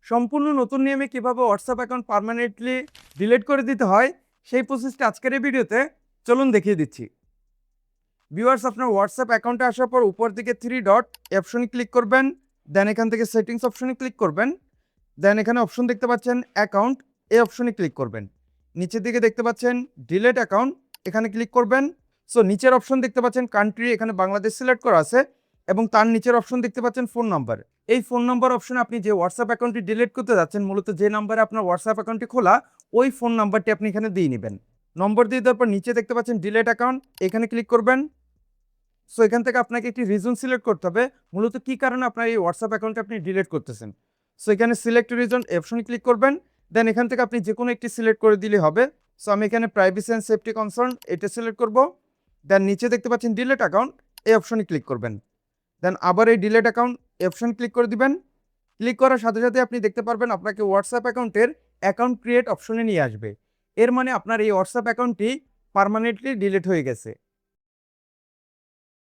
সম্পূর্ণ নতুন নিয়মে কিভাবে হোয়াটসঅ্যাপ অ্যাকাউন্ট পার্মানেন্টলি ডিলিট করে দিতে হয় সেই প্রসেসটা আজকের এই ভিডিওতে চলুন দেখিয়ে দিচ্ছি। ভিউয়ার্স, আপনার হোয়াটসঅ্যাপ অ্যাকাউন্টে আসার পর উপর দিকে 3 ডট অপশনে ক্লিক করবেন। দেন এখান থেকে সেটিংস অপশনে ক্লিক করবেন। দেন এখানে অপশন দেখতে পাচ্ছেন অ্যাকাউন্ট, এই অপশনে ক্লিক করবেন। নিচের দিকে দেখতে পাচ্ছেন ডিলিট অ্যাকাউন্ট, এখানে ক্লিক করবেন। সো নিচের অপশন দেখতে পাচ্ছেন কান্ট্রি, এখানে বাংলাদেশ সিলেক্ট করা আছে এবং তার নিচের অপশন দেখতে পাচ্ছেন ফোন নাম্বার। এই ফোন নাম্বার অপশনে আপনি যে হোয়াটসঅ্যাপ অ্যাকাউন্টটি ডিলিট করতে যাচ্ছেন, মূলত যে নাম্বারে আপনার হোয়াটসঅ্যাপ অ্যাকাউন্টটি খোলা, ওই ফোন নাম্বারটি আপনি এখানে দিয়ে নেবেন। নম্বর দিয়ে দেওয়ার পর নিচে দেখতে পাচ্ছেন ডিলিট অ্যাকাউন্ট, এখানে ক্লিক করবেন। সো এখান থেকে আপনাকে একটি রিজন সিলেক্ট করতে হবে, মূলত কী কারণে আপনার এই হোয়াটসঅ্যাপ অ্যাকাউন্টে আপনি ডিলিট করতেছেন। সো এখানে সিলেক্ট রিজন অপশনে ক্লিক করবেন। দেন এখান থেকে আপনি যে কোনো একটি সিলেক্ট করে দিলে হবে। সো আমি এখানে প্রাইভেসি অ্যান্ড সেফটি কনসার্ন এটা সিলেক্ট করব। দেন নিচে দেখতে পাচ্ছেন ডিলিট অ্যাকাউন্ট, এই অপশনে ক্লিক করবেন। দেন আবার এই ডিলিট অ্যাকাউন্ট অপশন ক্লিক করে দিবেন। ক্লিক করার সাথে সাথে আপনি দেখতে পারবেন আপনাকে হোয়াটসঅ্যাপ অ্যাকাউন্টের অ্যাকাউন্ট ক্রিয়েট অপশনে নিয়ে আসবে। এর মানে আপনার এই হোয়াটসঅ্যাপ অ্যাকাউন্টটি পার্মানেন্টলি ডিলিট হয়ে গেছে।